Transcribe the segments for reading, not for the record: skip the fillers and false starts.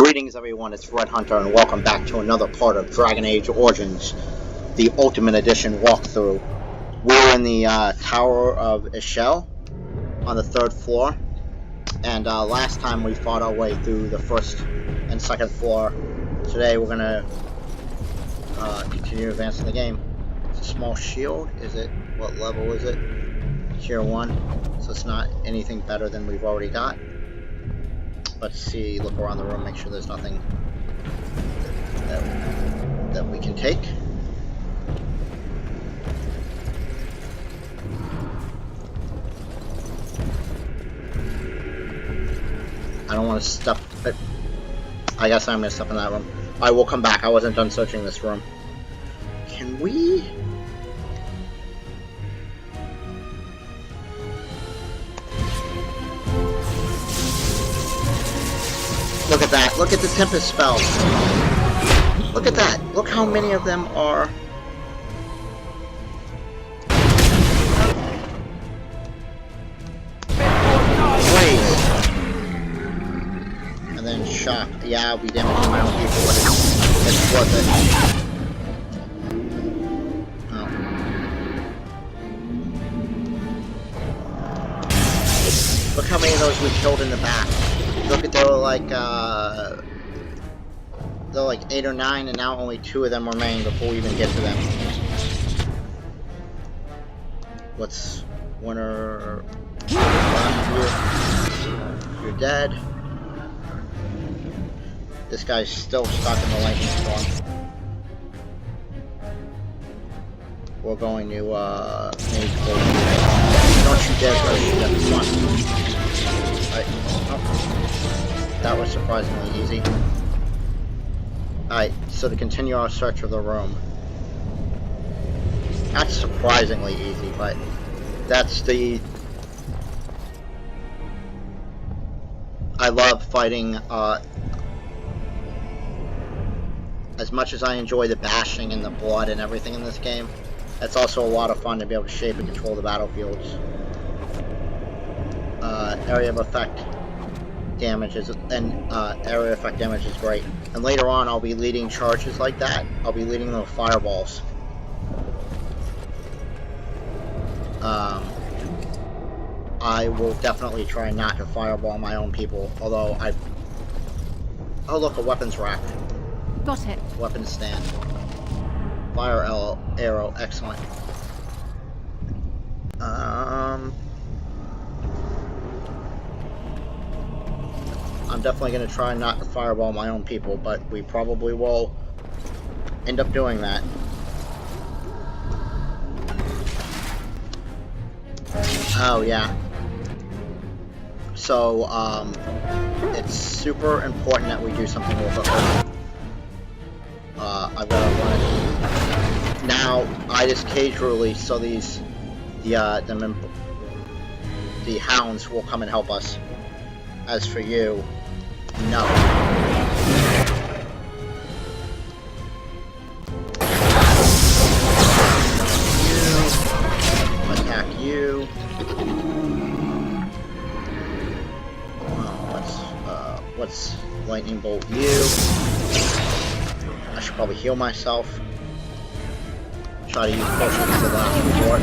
Greetings everyone, it's Red Hunter and welcome back to another part of Dragon Age Origins, the Ultimate Edition walkthrough. We're in the Tower of Ishel on the 3rd floor, and last time we fought our way through the 1st and 2nd floor. Today we're going to continue advancing the game. It's a small shield. What level is it? Tier 1, so it's not anything better than we've already got. Let's see, look around the room, make sure there's nothing that we can take. I don't want to step... I guess I'm going to step in that room. I will come back, I wasn't done searching this room. Can we... Look at that. Look at the Tempest spell. Look at that. Look how many of them are. Blaze. And then shock. Yeah, I'll be damaging my own people, but it's worth it. Oh. Look how many of those we killed in the back. Look at, there were like 8 or 9, and now only 2 of them remain before we even get to them. What's winner? You're dead. This guy's still stuck in the lightning storm. We're going to make don't you dare try to shoot at the one. Right. Oh. That was surprisingly easy. Alright, so to continue our search of the room. That's surprisingly easy, but that's the... I love fighting, as much as I enjoy the bashing and the blood and everything in this game, it's also a lot of fun to be able to shape and control the battlefields. Area of effect damage is, and area effect damage is great. And later on, I'll be leading charges like that. I'll be leading them with fireballs. I will definitely try not to fireball my own people. Although I, oh look, a weapons rack. Got it. Weapons stand. Fire arrow, excellent. I'm definitely going to try not to fireball my own people, but we probably will end up doing that. Oh, yeah. So, it's super important that we do something real quick. I've got to run. Now, I just cage release, so these, the hounds will come and help us. As for you, no. Attack you. Let's lightning bolt you. I should probably heal myself. Try to use potions as the last resort.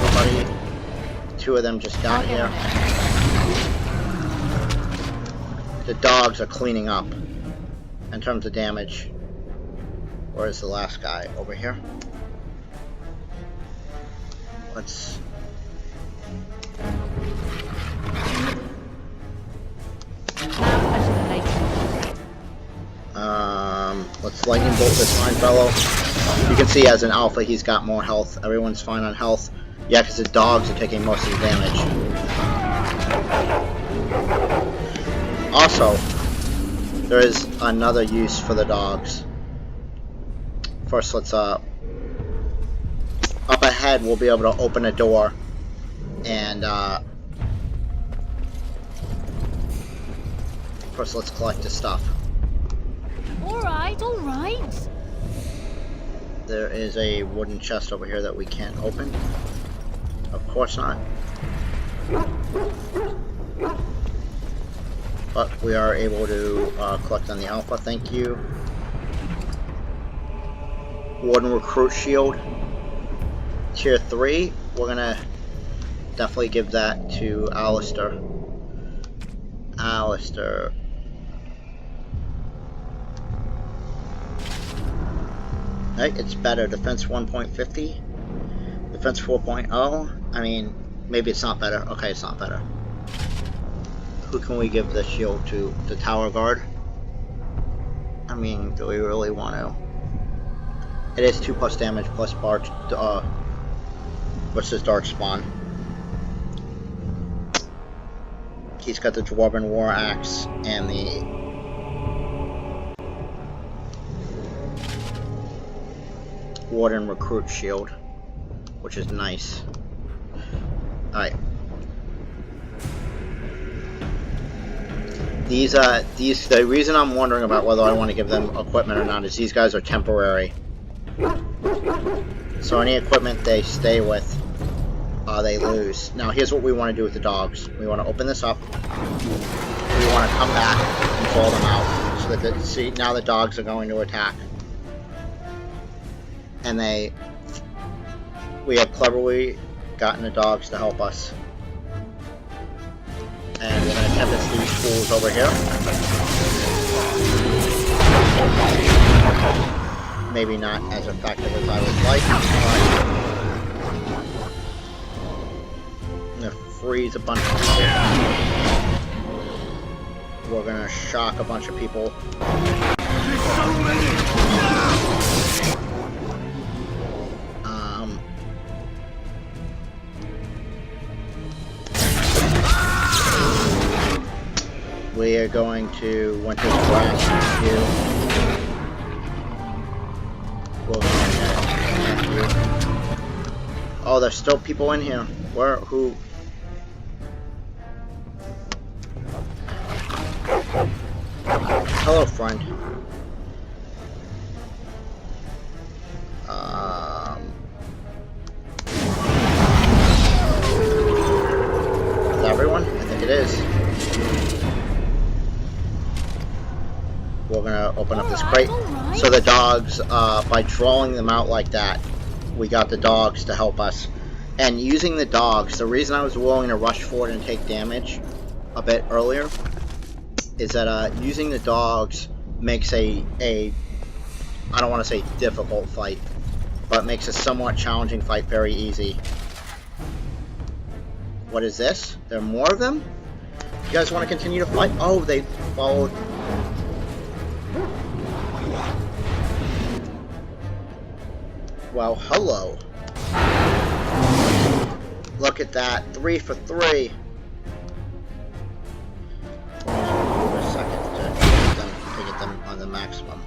Everybody. 2 of them just got here. The dogs are cleaning up in terms of damage. Where's the last guy? Over here? Let's... let's lightning bolt this fine fellow. You can see as an alpha he's got more health. Everyone's fine on health. Yeah, because the dogs are taking most of the damage. Also, there is another use for the dogs. First, let's up ahead we'll be able to open a door and first let's collect the stuff. Alright, There is a wooden chest over here that we can't open. Of course not. But we are able to collect on the Alpha, thank you. Warden Recruit Shield. Tier 3, we're gonna definitely give that to Alistair. Right, it's better. Defense 1.50. Defense 4.0. I mean, maybe it's not better. Okay, it's not better. Who can we give the shield to? The Tower Guard? I mean, do we really want to? It is 2+ damage plus Barch, versus Dark Spawn. He's got the Dwarven War Axe and the Warden Recruit Shield, which is nice. Alright. The reason I'm wondering about whether I want to give them equipment or not is these guys are temporary. So any equipment they stay with, they lose. Now here's what we want to do with the dogs. We want to open this up. We want to come back and pull them out. So that see, now the dogs are going to attack. And we have cleverly gotten the dogs to help us. And we're going to tempest these fools over here. Maybe not as effective as I would like. I'm going to freeze a bunch of people. We're going to shock a bunch of people. There's so many! We are going to Winter's Blast you. We'll get you. Oh, there's still people in here. Where? Who? Hello, friend. Is that everyone? I think it is. We're gonna open up this crate. So the dogs, by drawing them out like that, we got the dogs to help us. And using the dogs, the reason I was willing to rush forward and take damage a bit earlier is that using the dogs makes I don't want to say difficult fight, but makes a somewhat challenging fight very easy. What is this? There are more of them? You guys want to continue to fight? Oh, they followed. Well, hello. Look at that. 3 for 3. For a second to get them on the maximum.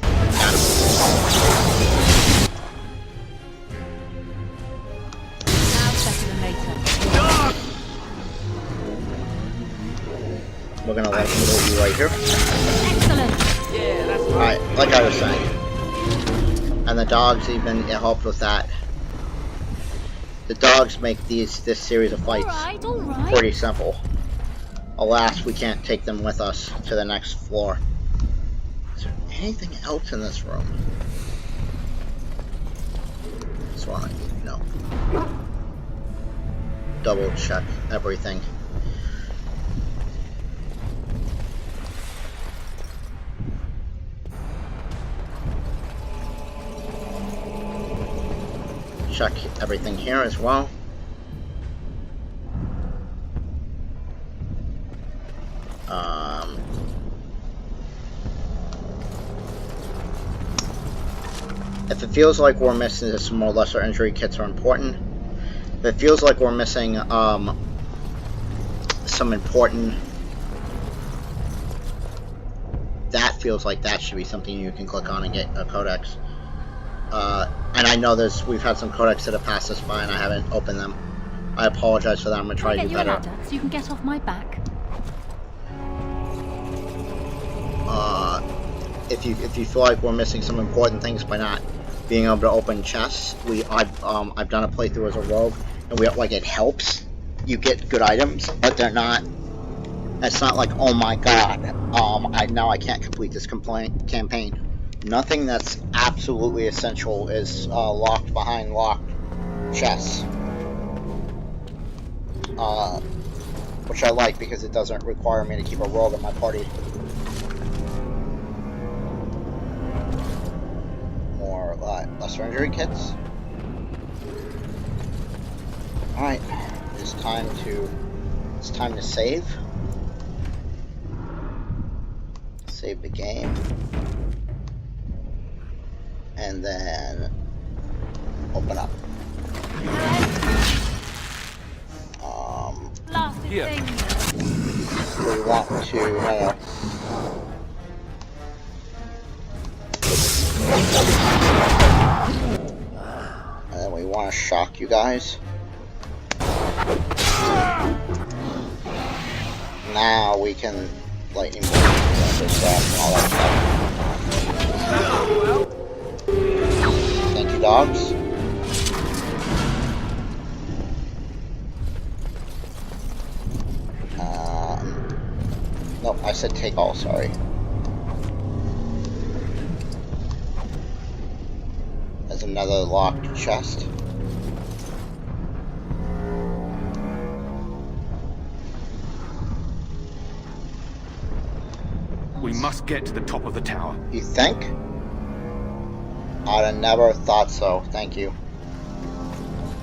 Got him. I'll settle them later. We're gonna let you right here. Excellent. Yeah, that's Alright, like I was saying. And the dogs even helped with that. The dogs make this series of fights All right. pretty simple. Alas, we can't take them with us to the next floor. Is there anything else in this room? That's why, no. Double check everything. Check everything here as well. If it feels like we're missing some more lesser injury kits are important. If it feels like we're missing some important, that feels like that should be something you can click on and get a codex. And I know we've had some codecs that have passed us by and I haven't opened them. I apologize for that. I'm gonna try to do better. Ladder so you can get off my back. If you feel like we're missing some important things by not being able to open chests. I've done a playthrough as a rogue, and it helps you get good items, but they're not. It's not like, oh my god, I can't complete this campaign. Nothing that's absolutely essential is locked behind locked chests, which I like because it doesn't require me to keep a rogue in my party. More lesser injury kits. All right, it's time to save. Save the game, and then open up. Yeah. We want to and then we want to shock you guys. Now we can lightning bolt and all that stuff. Thank you, dogs. Nope, I said take all, sorry. There's another locked chest. We must get to the top of the tower. You think? I'd have never thought so. Thank you.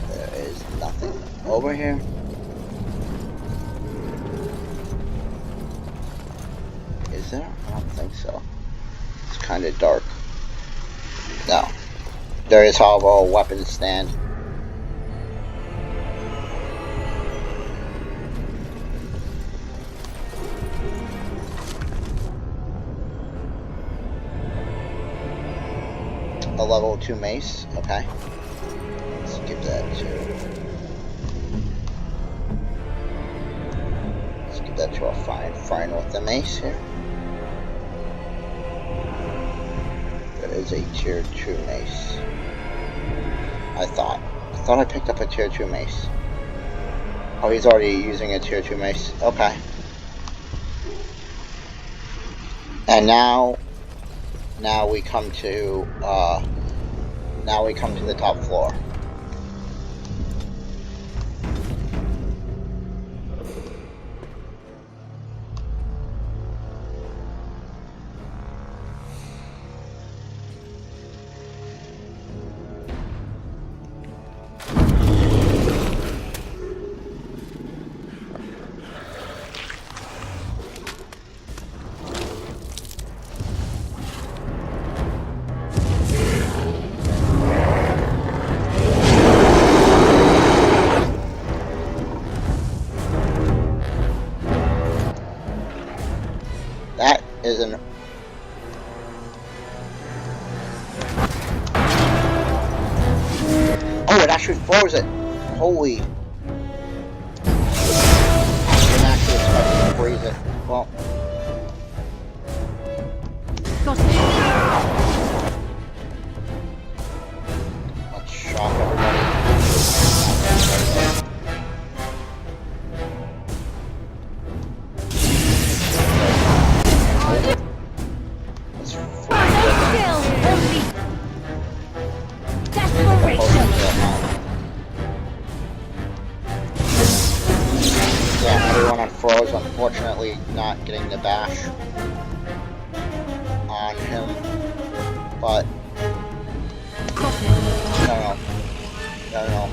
There is nothing over here. Is there? I don't think so. It's kind of dark. No. There is, however, a weapon stand. A level 2 mace, okay. Let's give that to... Let's give that to our fine with the mace here. There is a tier 2 mace. I thought I picked up a tier 2 mace. Oh, he's already using a tier 2 mace. Okay. And now we come to the top floor. That is an... Oh, it actually froze it! Holy... I didn't actually expect it to freeze it. Well... Let's shock everybody. Froze, unfortunately not getting the bash on him, but no.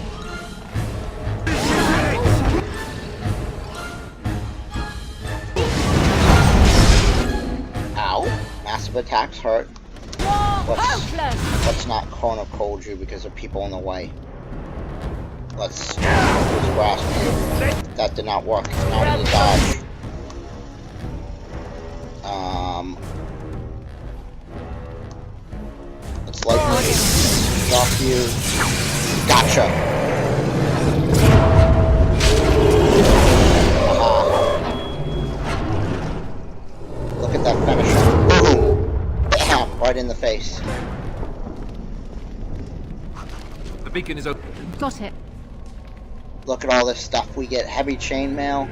Ow, massive attacks hurt. Let's not corner cold you because of people in the way. Let's grasp you. That did not work. Now we need to dodge. Let's lightning shock you. Gotcha. Look at that finisher. Boom! Bam! Right in the face. The beacon is open. Got it. Look at all this stuff. We get heavy chainmail,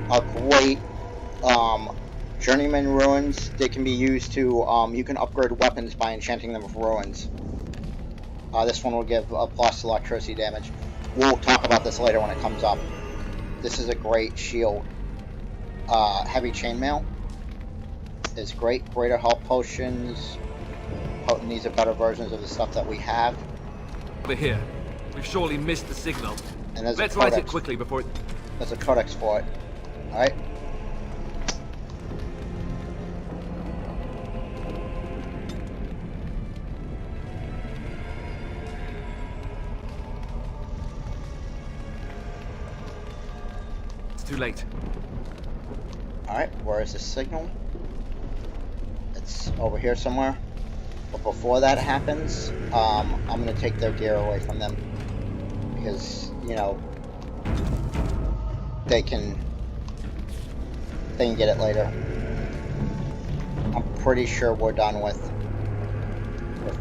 a great journeyman ruins. They can be used to, you can upgrade weapons by enchanting them with ruins. This one will give a plus electricity damage. We'll talk about this later when it comes up. This is a great shield. Heavy chainmail is great. Greater health potions. These are better versions of the stuff that we have. Over here. We've surely missed the signal. And there's Let's a write codex. it quickly before it... There's a codex for it. Alright. It's too late. Alright, where is the signal? It's over here somewhere. But before that happens, I'm gonna take their gear away from them. Because, you know, they can get it later. I'm pretty sure we're done with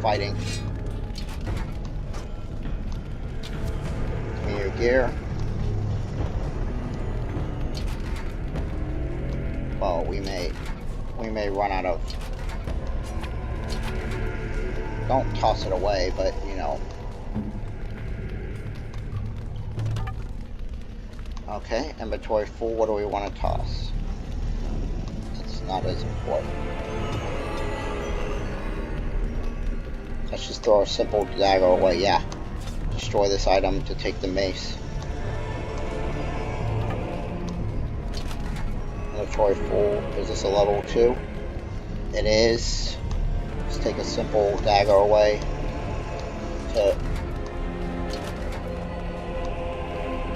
fighting. Give me your gear. Well, we may run out of... Don't toss it away, but, you know. Okay, inventory full. What do we want to toss? It's not as important. Let's just throw a simple dagger away. Yeah. Destroy this item to take the mace. Inventory full. Is this a level 2? It is. Let's take a simple dagger away to...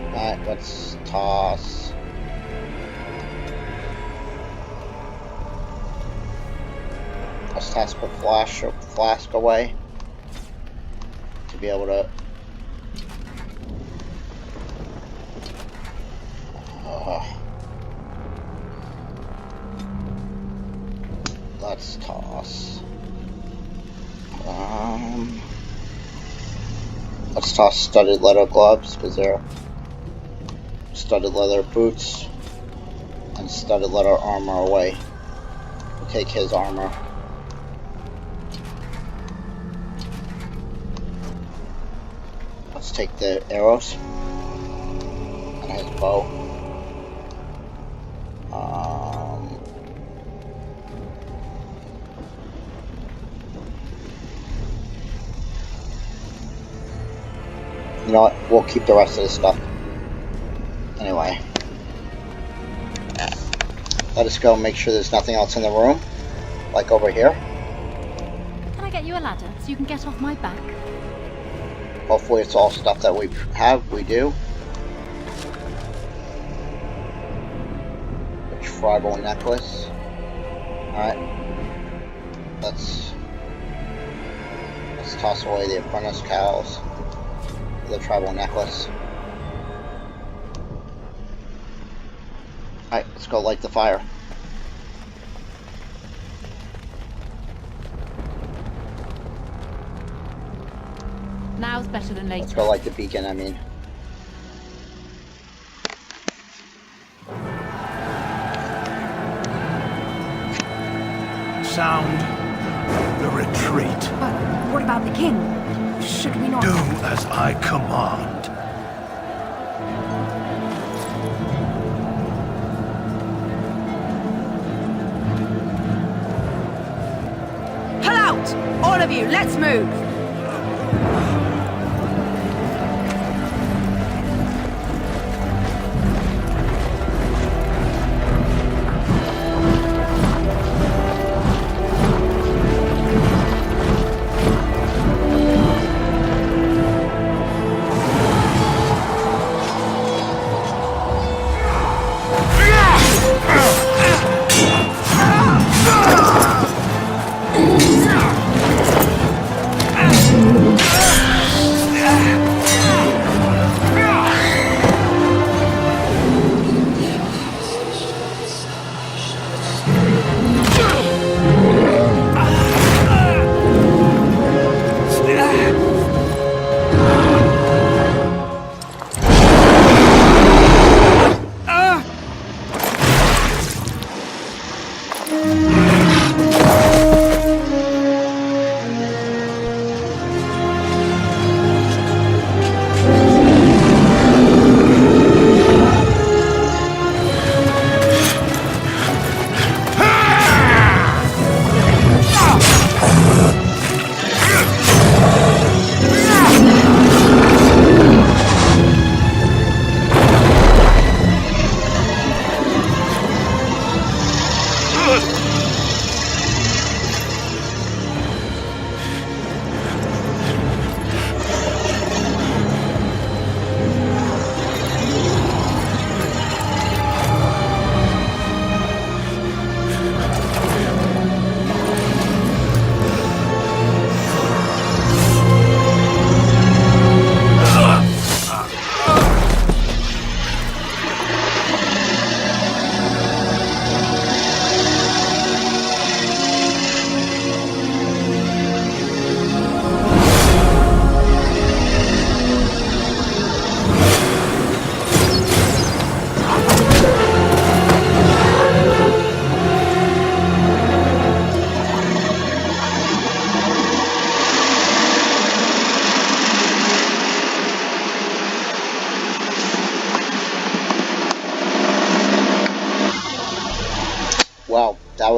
Alright, let's toss. Let's toss the flask away to be able to... let's toss. Let's toss studded leather gloves because they're studded leather boots and studded leather armor away. We'll take his armor. Let's take the arrows and his bow. You know what? We'll keep the rest of this stuff. Anyway. Let us go make sure there's nothing else in the room. Like over here. Can I get you a ladder so you can get off my back? Hopefully it's all stuff that we have. We do. A tribal necklace. Alright. Let's toss away the apprentice cows. The tribal necklace. Alright, let's go light the fire. Now's better than later. Let's go light the beacon, I mean. Sound the retreat. But what about the king? Should we not... Do as I command. Pull out! All of you, let's move!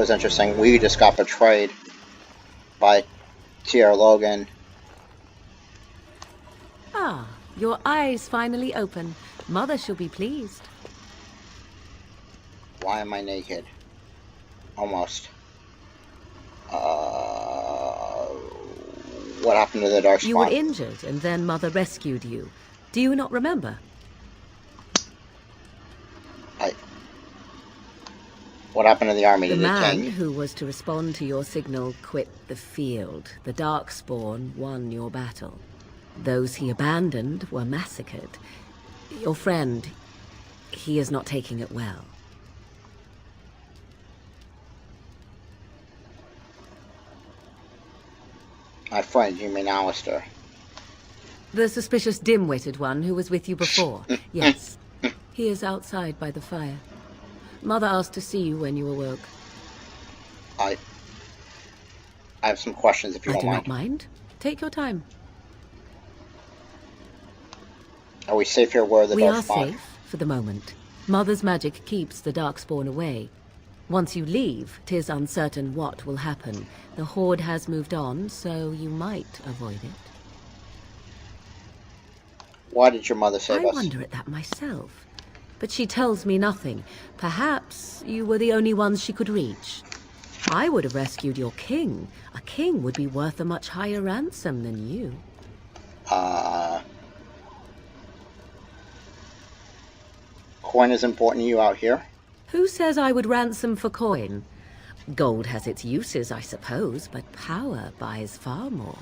was interesting. We just got betrayed by Tier Logan. Ah, your eyes finally open. Mother shall be pleased. Why am I naked? Almost. What happened to the dark You were spot? injured, and then Mother rescued you. Do you not remember? What happened to the army? The Did it man tank? who was to respond to your signal quit the field. The Darkspawn won your battle. Those he abandoned were massacred. Your friend, he is not taking it well. My friend, you mean Alistair? The suspicious dim-witted one who was with you before. Yes. He is outside by the fire. Mother asked to see you when you awoke. I have some questions if you I don't do mind. not mind. Take your time. Are we safe here where the We dark are spot? safe for the moment. Mother's magic keeps the Darkspawn away. Once you leave, 'tis uncertain what will happen. The Horde has moved on, so you might avoid it. Why did your mother save I us? wonder at that myself. But she tells me nothing. Perhaps you were the only ones she could reach. I would have rescued your king. A king would be worth a much higher ransom than you. Coin is important to you out here? Who says I would ransom for coin? Gold has its uses, I suppose, but power buys far more.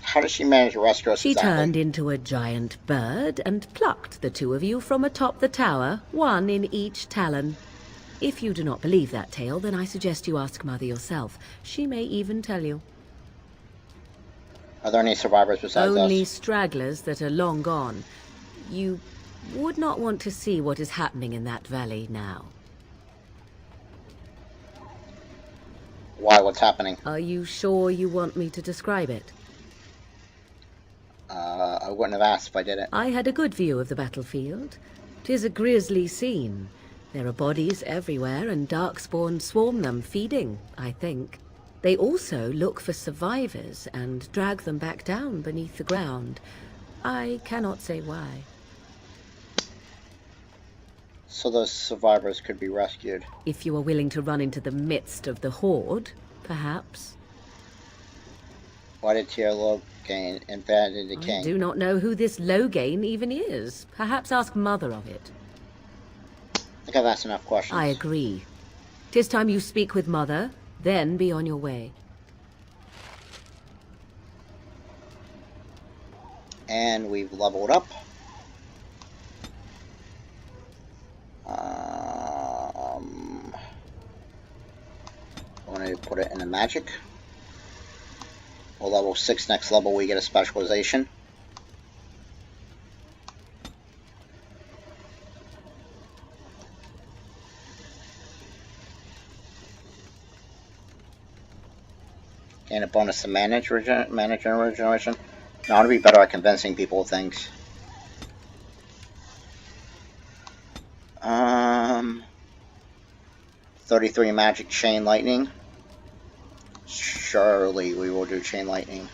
How does she manage to rescue us She exactly? turned into a giant bird and plucked the two of you from atop the tower, one in each talon. If you do not believe that tale, then I suggest you ask Mother yourself. She may even tell you. Are there any survivors besides Only us? stragglers that are long gone. You would not want to see what is happening in that valley now. Why? What's happening? Are you sure you want me to describe it? I wouldn't have asked if I didn't. I had a good view of the battlefield. 'Tis a grisly scene. There are bodies everywhere, and Darkspawn swarm them, feeding, I think. They also look for survivors and drag them back down beneath the ground. I cannot say why. So those survivors could be rescued. If you are willing to run into the midst of the Horde, perhaps. Why did Tier Logan invade the I king? do not know who this Logain even is. Perhaps ask Mother of it. I think I've asked enough questions. I agree. 'Tis time you speak with Mother, then be on your way. And we've leveled up. I want to put it in a magic. Well, level 6 next level we get a specialization. And a bonus to manage regeneration. No, I want to be better at convincing people of things. 33 magic chain lightning. Surely we will do chain lightning.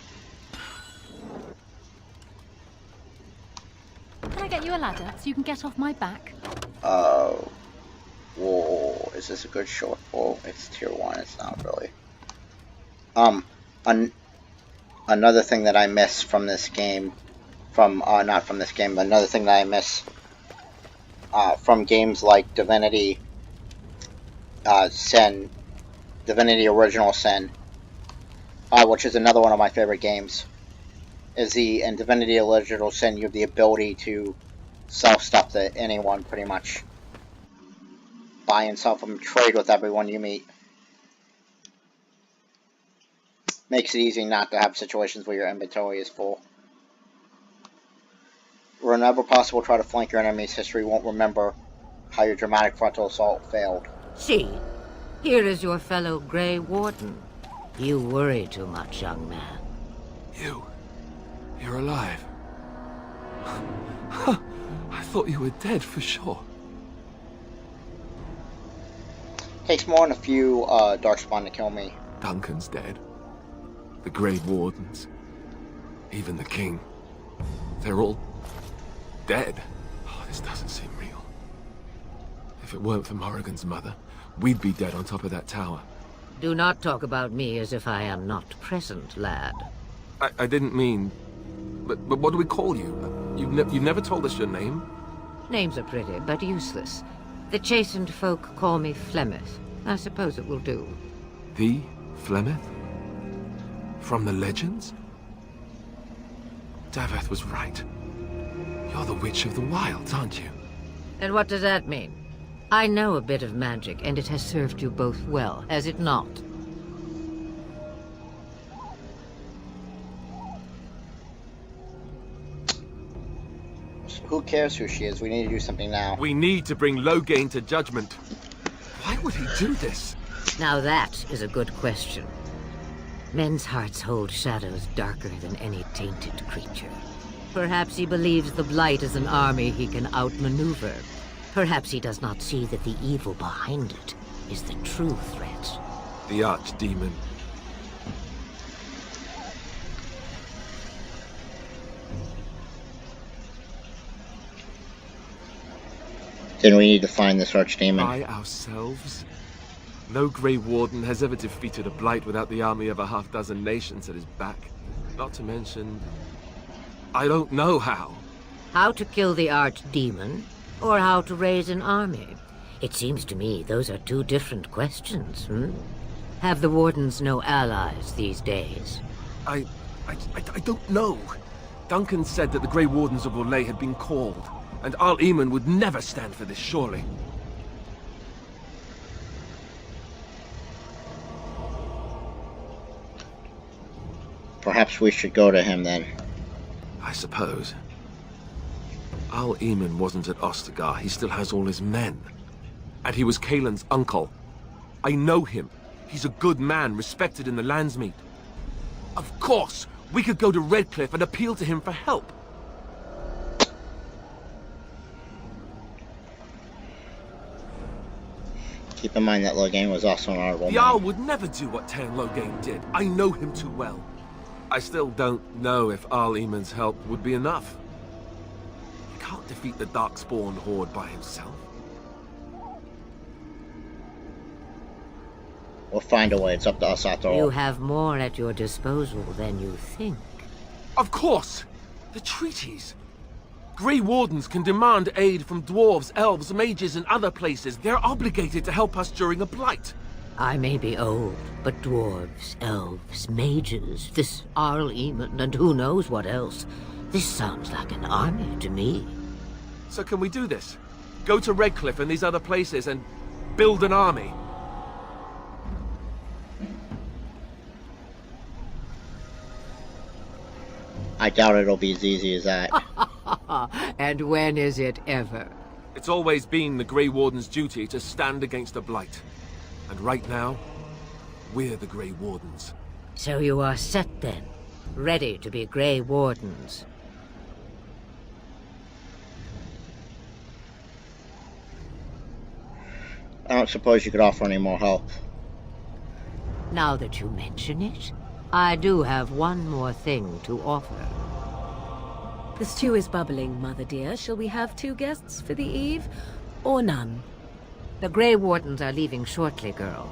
Can I get you a ladder so you can get off my back? Whoa, is this a good short? Oh, it's tier 1, it's not really. Another thing that I miss from this game, not from this game, but another thing that I miss from games like Divinity Sin, Divinity Original Sin, which is another one of my favorite games, is in Divinity Original Sin you have the ability to sell stuff to anyone, pretty much. Buy and sell them, trade with everyone you meet. Makes it easy not to have situations where your inventory is full. Whenever possible, try to flank your enemy's history won't remember how your dramatic frontal assault failed. See, here is your fellow Grey Warden. You worry too much, young man. You're alive. I thought you were dead for sure. Takes more than a few Darkspawn to kill me. Duncan's dead. The Grey Wardens. Even the King. They're all dead. Oh, this doesn't seem real. If it weren't for Morrigan's mother, we'd be dead on top of that tower. Do not talk about me as if I am not present, lad. I didn't mean... But what do we call you? You've never told us your name? Names are pretty, but useless. The chastened folk call me Flemeth. I suppose it will do. The Flemeth? From the legends? Daveth was right. You're the Witch of the Wilds, aren't you? And what does that mean? I know a bit of magic, and it has served you both well, has it not? Who cares who she is? We need to do something now. We need to bring Loghain to judgment. Why would he do this? Now that is a good question. Men's hearts hold shadows darker than any tainted creature. Perhaps he believes the Blight is an army he can outmaneuver. Perhaps he does not see that the evil behind it is the true threat. The Archdemon. Then we need to find this Archdemon. By ourselves? No Grey Warden has ever defeated a Blight without the army of a half-dozen nations at his back. Not to mention... I don't know how. How to kill the Archdemon, or how to raise an army? It seems to me those are two different questions, Have the Wardens no allies these days? I don't know. Duncan said that the Grey Wardens of Orlais had been called, and Arl Eamon would never stand for this, surely. Perhaps we should go to him then. I suppose. Arl Eamon wasn't at Ostagar. He still has all his men. And he was Kaelin's uncle. I know him. He's a good man, respected in the Landsmeet. Of course, we could go to Redcliffe and appeal to him for help. Keep in mind that Loghain was also an honorable The man. Jarl would never do what Tairn Loghain did. I know him too well. I still don't know if Arl Eamon's help would be enough. He can't defeat the Darkspawn horde by himself. We'll find a way. It's up to us after all. You have more at your disposal than you think. Of course! The treaties! Grey Wardens can demand aid from dwarves, elves, mages, and other places. They're obligated to help us during a blight. I may be old, but dwarves, elves, mages, this Arl Eamon, and who knows what else. This sounds like an army to me. So can we do this? Go to Redcliffe and these other places and build an army? I doubt it'll be as easy as that. And when is it ever? It's always been the Grey Warden's duty to stand against a blight. And right now, we're the Grey Wardens. So you are set then, ready to be Grey Wardens. I don't suppose you could offer any more help. Now that you mention it, I do have one more thing to offer. The stew is bubbling, Mother dear. Shall we have 2 guests for the eve, or none? The Grey Wardens are leaving shortly, girl.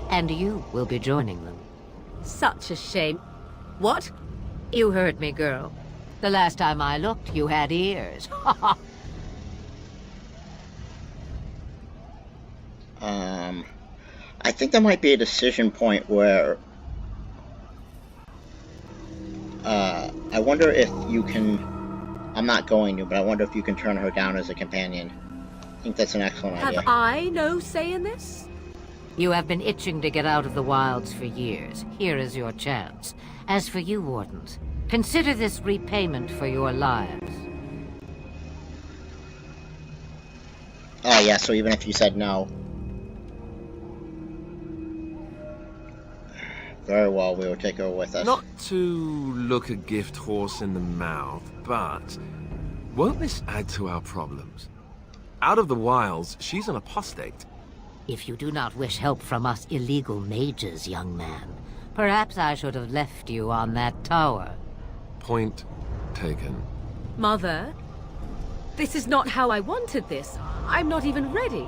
And you will be joining them. Such a shame. What? You heard me, girl. The last time I looked, you had ears. I think there might be a decision point where... I wonder if you can... I'm not going to, but I wonder if you can turn her down as a companion. I think that's an excellent idea. Have I no say in this? You have been itching to get out of the wilds for years. Here is your chance. As for you, Wardens, consider this repayment for your lives. Oh yeah, so even if you said no... Very well, we will take her with us. Not to look a gift horse in the mouth, but won't this add to our problems? Out of the wilds, she's an apostate. If you do not wish help from us illegal mages, young man, perhaps I should have left you on that tower. Point taken. Mother, this is not how I wanted this. I'm not even ready.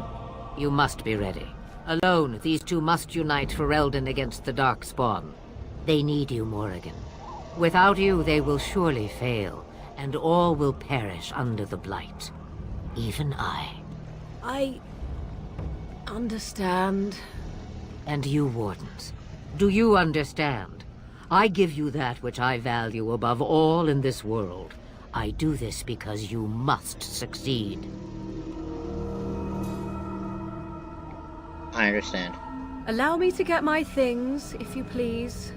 You must be ready. Alone, these two must unite for Eldon against the Darkspawn. They need you, Morrigan. Without you, they will surely fail, and all will perish under the Blight. Even I. I understand. And you, Wardens. Do you understand? I give you that which I value above all in this world. I do this because you must succeed. I understand. Allow me to get my things, if you please.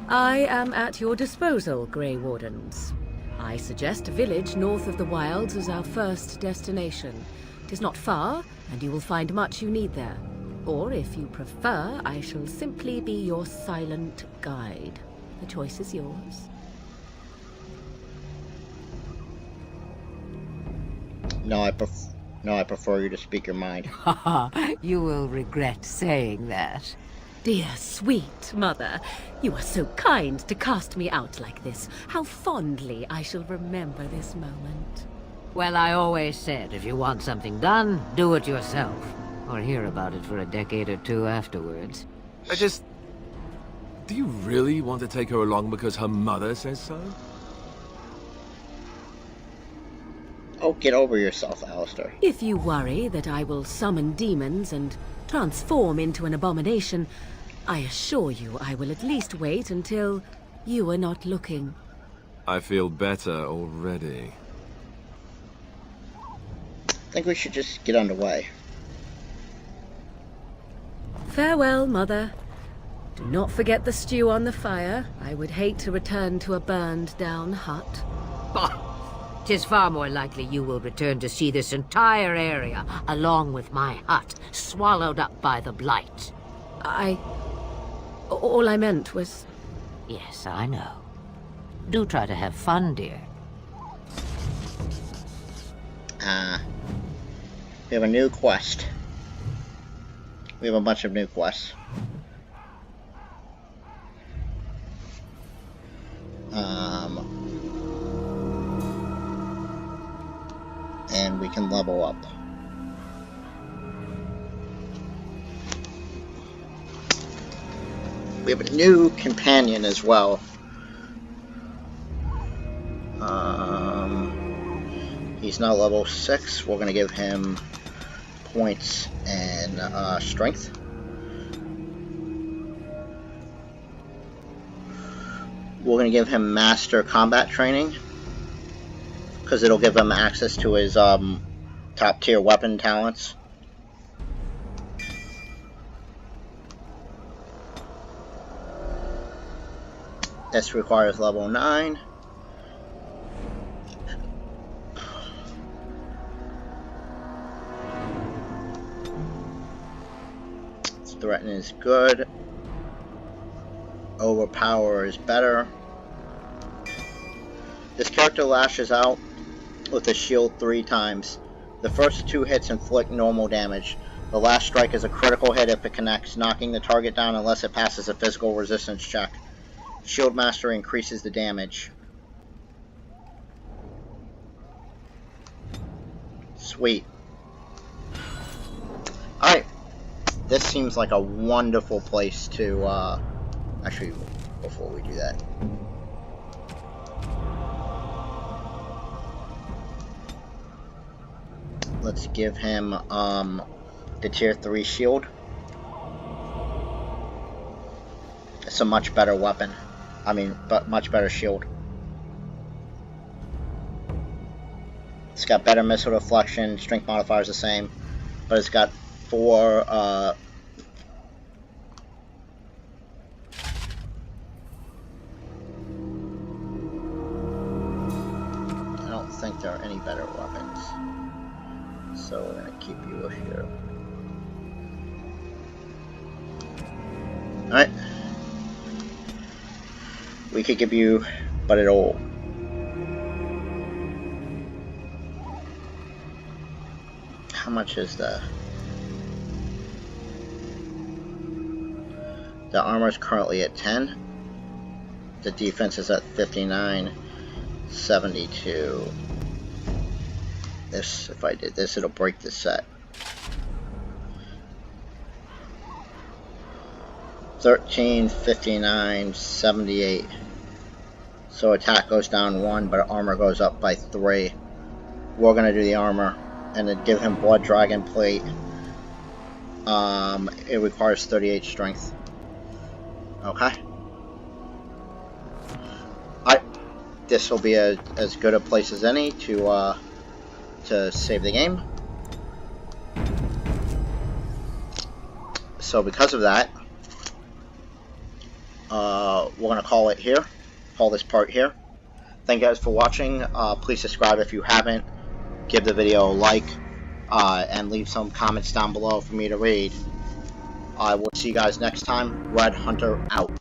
I am at your disposal, Grey Wardens. I suggest a village north of the Wilds as our first destination. It is not far, and you will find much you need there. Or, if you prefer, I shall simply be your silent guide. The choice is yours. No, I prefer you to speak your mind. You will regret saying that. Dear, sweet mother, you are so kind to cast me out like this. How fondly I shall remember this moment. Well, I always said, if you want something done, do it yourself. Or hear about it for a decade or two afterwards. Do you really want to take her along because her mother says so? Oh, get over yourself, Alistair. If you worry that I will summon demons and transform into an abomination, I assure you I will at least wait until you are not looking. I feel better already. I think we should just get underway. Farewell, Mother. Do not forget the stew on the fire. I would hate to return to a burned-down hut. Bah! 'Tis far more likely you will return to see this entire area, along with my hut, swallowed up by the Blight. All I meant was... Yes, I know. Do try to have fun, dear. We have a new quest. We have a bunch of new quests. And we can level up. We have a new companion as well. He's now level 6. We're going to give him points and strength. We're going to give him master combat training, because it'll give him access to his top tier weapon talents. This requires level 9. Threaten is good. Overpower is better. This character lashes out with a shield 3 times. The first 2 hits inflict normal damage. The last strike is a critical hit if it connects, knocking the target down unless it passes a physical resistance check. Shield Master increases the damage. Sweet. Alright. This seems like a wonderful place to, actually, before we do that. Let's give him, the tier 3 shield. It's a much better weapon. But much better shield. It's got better missile deflection, strength modifier is the same, but it's got 4, I don't think there are any better weapons. So we're gonna keep you here. Alright. We could give you, but it'll... how much is the armor is currently at 10. The defense is at 59, 72. This, if I did this, it'll break the set. 13, 59, 78. So attack goes down 1, but armor goes up by 3. We're gonna do the armor and then give him blood dragon plate. It requires 38 strength. Okay. This will be as good a place as any to save the game. So because of that, we're gonna call it here. Call this part here. Thank you guys for watching. Please subscribe if you haven't. Give the video a like, and leave some comments down below for me to read. I will see you guys next time. Red Hunter out.